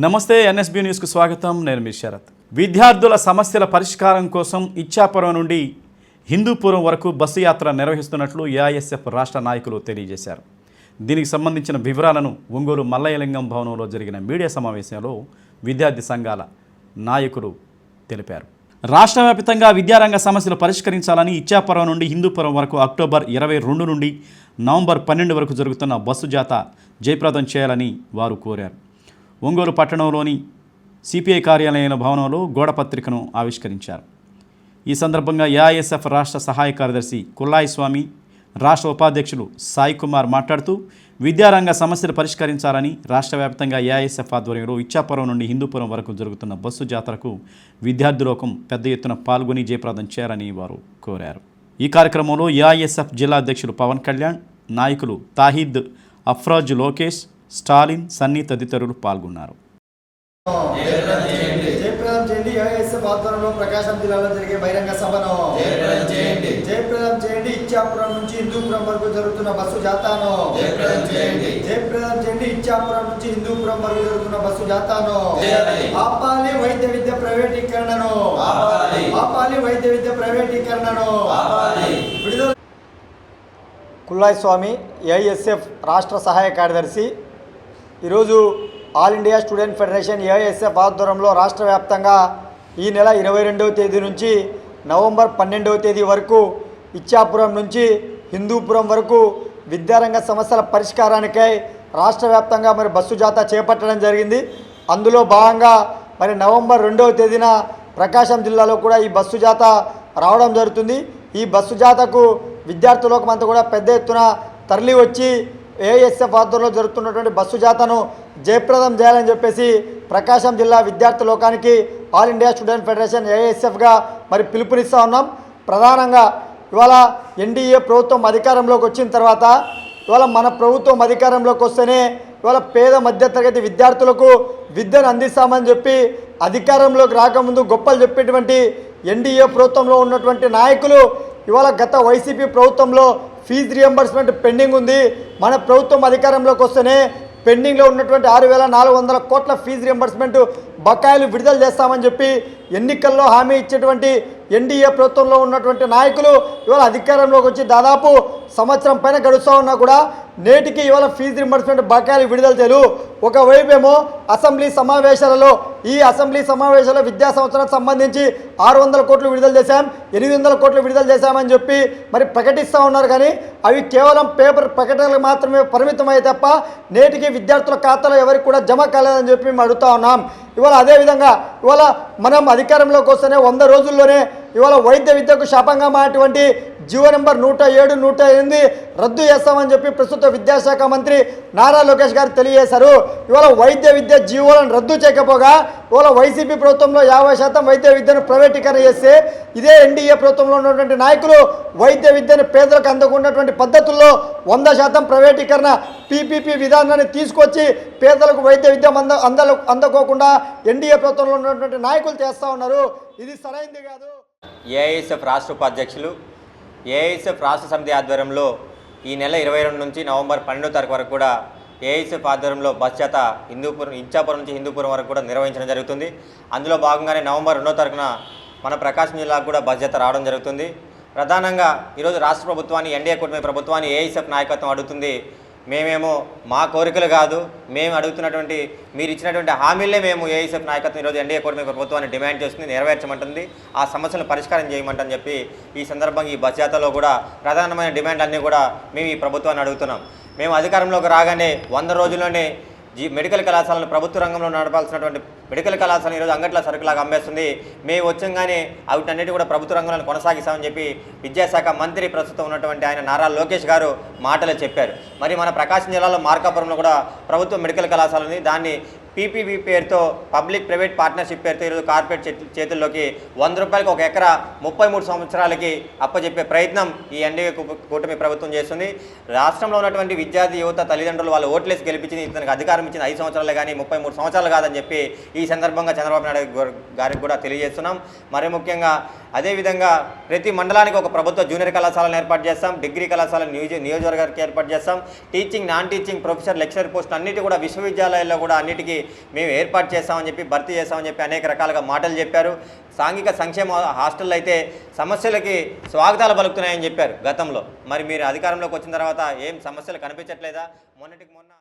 నమస్తే ఎన్ఎస్బి న్యూస్కు స్వాగతం. నేను మీ శరత్. విద్యార్థుల సమస్యల పరిష్కారం కోసం ఇచ్చాపురం నుండి హిందూపురం వరకు బస్సు యాత్ర నిర్వహిస్తున్నట్లు ఏఐఎస్ఎఫ్ రాష్ట్ర నాయకులు తెలియజేశారు. దీనికి సంబంధించిన వివరాలను ఒంగోలు మల్లయ్యలింగం భవనంలో జరిగిన మీడియా సమావేశంలో విద్యార్థి సంఘాల నాయకులు తెలిపారు. రాష్ట్ర వ్యాప్తంగా విద్యారంగ సమస్యలు పరిష్కరించాలని ఇచ్చాపురం నుండి హిందూపురం వరకు అక్టోబర్ 22 నుండి నవంబర్ 12 వరకు జరుగుతున్న బస్సు జాత జయప్రదం చేయాలని వారు కోరారు. ఒంగోలు పట్టణంలోని సిపిఐ కార్యాలయం భవనంలో గోడపత్రికను ఆవిష్కరించారు. ఈ సందర్భంగా ఏఐఎస్ఎఫ్ రాష్ట్ర సహాయ కార్యదర్శి కుల్లాయి స్వామి, రాష్ట్ర ఉపాధ్యక్షులు సాయి కుమార్ మాట్లాడుతూ విద్యారంగ సమస్యలు పరిష్కరించాలని రాష్ట్ర వ్యాప్తంగా ఏఐఎస్ఎఫ్ ఆధ్వర్యంలో ఇచ్చాపురం నుండి హిందూపురం వరకు జరుగుతున్న బస్సు జాతరకు విద్యార్థులోకం పెద్ద ఎత్తున పాల్గొని జయప్రదం చేయాలని వారు కోరారు. ఈ కార్యక్రమంలో ఏఐఎస్ఎఫ్ జిల్లా అధ్యక్షులు పవన్ కళ్యాణ్, నాయకులు తాహిద్, అఫ్రాజ్, లోకేష్, స్టాలిన్, సన్నీ తదితరులు పాల్గొన్నారు. జయప్రదం చేయండి. ఏఐఎస్ఎఫ్ ఆధ్వర్యంలో ప్రకాశం జిల్లాలో జరిగే బహిరంగ సభను జయప్రదం చేయండి. ఇచ్చాపురం నుంచి హిందూపురం వరకు జరుగుతున్న బస్సు జాతాను జయప్రదం చేయండి. ఇచ్చాపురం నుంచి హిందూపురం వరకు జరుగుతున్న బస్సు జాతాను ఆపాలి. వైద్య విద్య ప్రైవేటీకరణను విడుదల. కుల్లాయి స్వామి, ఏఐఎస్ఎఫ్ రాష్ట్ర సహాయ కార్యదర్శి. ఈరోజు all India student federation AISF ఆధ్వర్యంలో రాష్ట్ర వ్యాప్తంగా ఈ నెల 22వ తేదీ నుంచి నవంబర్ 12వ తేదీ వరకు ఇచ్చాపురం నుంచి హిందూపురం వరకు విద్యారంగ సమస్యల పరిష్కారానికై రాష్ట్ర వ్యాప్తంగా బస్సు జాత చేపట్టడం జరిగింది. అందులో భాగంగా నవంబర్ 2వ తేదీన ప్రకాశం జిల్లాలో కూడా ఈ బస్సు జాత రావడం జరుగుతుంది. ఈ బస్సు జాతకు విద్యార్థులకు కూడా పెద్ద ఎత్తున తరలి వచ్చి ఏఐఎస్ఎఫ్ ఆధ్వర్యంలో జరుగుతున్నటువంటి బస్సు జాతను జయప్రదం చేయాలని చెప్పేసి ప్రకాశం జిల్లా విద్యార్థి లోకానికి ఆల్ ఇండియా స్టూడెంట్ ఫెడరేషన్ ఏఐఎస్ఎఫ్గా పిలుపునిస్తూ ఉన్నాం. ప్రధానంగా ఇవాళ ఎన్డీఏ ప్రభుత్వం అధికారంలోకి వచ్చిన తర్వాత ఇవాళ మన ప్రభుత్వం అధికారంలోకి వస్తేనే ఇవాళ పేద మధ్యతరగతి విద్యార్థులకు విద్యను అందిస్తామని చెప్పి అధికారంలోకి రాకముందు గొప్పలు చెప్పేటువంటి ఎన్డీఏ ప్రభుత్వంలో ఉన్నటువంటి నాయకులు ఇవాళ గత వైసీపీ ప్రభుత్వంలో ఫీజు రియంబర్స్మెంట్ పెండింగ్ ఉంది, మన ప్రభుత్వం అధికారంలోకి వస్తేనే పెండింగ్లో ఉన్నటువంటి 6,400 కోట్ల ఫీజు రియంబర్స్మెంట్ బకాయిలు విడుదల చేస్తామని చెప్పి ఎన్నికల్లో హామీ ఇచ్చేటువంటి ఎన్డీఏ ప్రభుత్వంలో ఉన్నటువంటి నాయకులు ఇవాళ అధికారంలోకి వచ్చి దాదాపు సంవత్సరం పైన గడుస్తూ ఉన్నా కూడా నేటికి ఇవాళ ఫీజు రింబర్స్మెంట్ బకాయిలు విడుదల చేయలు. ఒకవైపేమో అసెంబ్లీ సమావేశాలలో విద్యా సంవత్సరానికి సంబంధించి 600 కోట్లు విడుదల చేశాం, 800 కోట్లు విడుదల చేశామని చెప్పి ప్రకటిస్తూ ఉన్నారు. కానీ అవి కేవలం పేపర్ ప్రకటనలకు మాత్రమే పరిమితమై తప్ప నేటికి విద్యార్థుల ఖాతాలో ఎవరికి కూడా జమ కాలేదని చెప్పి మేము అడుగుతూ ఉన్నాం. ఇవాళ అదేవిధంగా ఇవాళ మనం అధికారంలోకి వస్తేనే 100 రోజుల్లోనే ఇవాళ వైద్య విద్యకు శాపంగా మారినటువంటి జీవో నెంబర్ 107, 108 రద్దు చేస్తామని చెప్పి ప్రస్తుత విద్యాశాఖ మంత్రి నారా లోకేష్ గారు తెలియజేశారు. ఇవాళ వైద్య విద్య జీవోలను రద్దు చేయకపోగా ఇవాళ వైసీపీ ప్రభుత్వంలో 50% వైద్య విద్యను ప్రైవేటీకరణ చేస్తే ఇదే ఎన్డీఏ ప్రభుత్వంలో ఉన్నటువంటి నాయకులు వైద్య విద్యను పేదలకు అందకున్నటువంటి పద్ధతుల్లో 100% ప్రైవేటీకరణ పీపీపీ విధానాన్ని తీసుకొచ్చి పేదలకు వైద్య విద్య అందకోకుండా ఎన్డీఏ ప్రభుత్వంలో ఉన్నటువంటి నాయకులు చేస్తూ ఉన్నారు. ఇది సరైంది కాదు. ఏఐఎస్ఎఫ్ రాష్ట్ర ఉపాధ్యక్షులు, ఏఐఎస్ఎఫ్ రాష్ట్ర సమితి ఆధ్వర్యంలో ఈ నెల 22 నుంచి నవంబర్ 12వ తారీఖు వరకు కూడా ఏఐఎస్ఎఫ్ ఆధ్వర్యంలో బస్ జాత ఇచ్చాపురం నుంచి హిందూపురం వరకు కూడా నిర్వహించడం జరుగుతుంది. అందులో భాగంగానే నవంబర్ 2వ తారీఖున మన ప్రకాశం జిల్లాకు కూడా బస్ జాత రావడం జరుగుతుంది. ప్రధానంగా ఈరోజు రాష్ట్ర ప్రభుత్వాన్ని, ఎన్డీఏ కూటమి ప్రభుత్వాన్ని ఏఐఎస్ఎఫ్ నాయకత్వం అడుగుతుంది. మేమేమో మా కోరికలు కాదు, మేము అడుగుతున్నటువంటి మీరు ఇచ్చినటువంటి హామీలే మేము ఏఐఎస్ఎఫ్ నాయకత్వం ఈరోజు ఎన్డీఏ కూటమి ప్రభుత్వాన్ని డిమాండ్ చేస్తుంది, నెరవేర్చమంటుంది, ఆ సమస్యలను పరిష్కారం చేయమంటని చెప్పి ఈ సందర్భంగా ఈ బస్ జాతలో కూడా ప్రధానమైన డిమాండ్ అన్నీ కూడా మేము ఈ ప్రభుత్వాన్ని అడుగుతున్నాం. మేము అధికారంలోకి రాగానే 100 రోజుల్లోనే మెడికల్ కళాశాలను ప్రభుత్వ రంగంలో నడపాల్సినటువంటి మెడికల్ కళాశాలను ఈరోజు అంగట్ల సరుకులాగా అమ్మేస్తుంది. మేము వచ్చంగానే వాటన్నిటి కూడా ప్రభుత్వ రంగంలో కొనసాగిస్తామని చెప్పి విద్యాశాఖ మంత్రి ప్రస్తుతం ఉన్నటువంటి ఆయన నారా లోకేష్ గారు మాటలు చెప్పారు. మరి మన ప్రకాశం జిల్లాలో మార్కాపురంలో కూడా ప్రభుత్వ మెడికల్ కళాశాల ఉంది. దాన్ని పీపీపీ పేరుతో పబ్లిక్ ప్రైవేట్ పార్ట్నర్షిప్ పేరుతో ఈరోజు కార్పొరేట్ చేతుల్లోకి 100 రూపాయలకు ఒక ఎకరా 33 సంవత్సరాలకి అప్పచెప్పే ప్రయత్నం ఈ ఎన్డీఏ కూటమి ప్రభుత్వం చేస్తుంది. రాష్ట్రంలో ఉన్నటువంటి విద్యార్థి యువత తల్లిదండ్రులు వాళ్ళు ఓట్లేసి గెలిపించింది, ఇతనికి అధికారం ఇచ్చింది 5 సంవత్సరాలు కానీ 33 సంవత్సరాలు కాదని చెప్పి ఈ సందర్భంగా చంద్రబాబు నాయుడు గారికి కూడా తెలియజేస్తున్నాం. మరి ముఖ్యంగా అదేవిధంగా ప్రతి మండలానికి ఒక ప్రభుత్వ జూనియర్ కళాశాలను ఏర్పాటు చేస్తాం, డిగ్రీ కళాశాల నియోజకవర్గానికి ఏర్పాటు చేస్తాం, teaching non teaching professor lecturer పోస్టులు అన్నిటి కూడా విశ్వవిద్యాలయాల్లో కూడా అన్నిటికీ మేము ఏర్పాటు చేస్తామని చెప్పి భర్తీ చేస్తామని చెప్పి అనేక రకాలుగా మాటలు చెప్పారు. సాంఘిక సంక్షేమ హాస్టళ్ళు అయితే సమస్యలకి స్వాగతాలు పలుకుతున్నాయని చెప్పారు గతంలో. మరి మీరు అధికారంలోకి వచ్చిన తర్వాత ఏం సమస్యలు కనిపించట్లేదా? మొన్నటికి మొన్న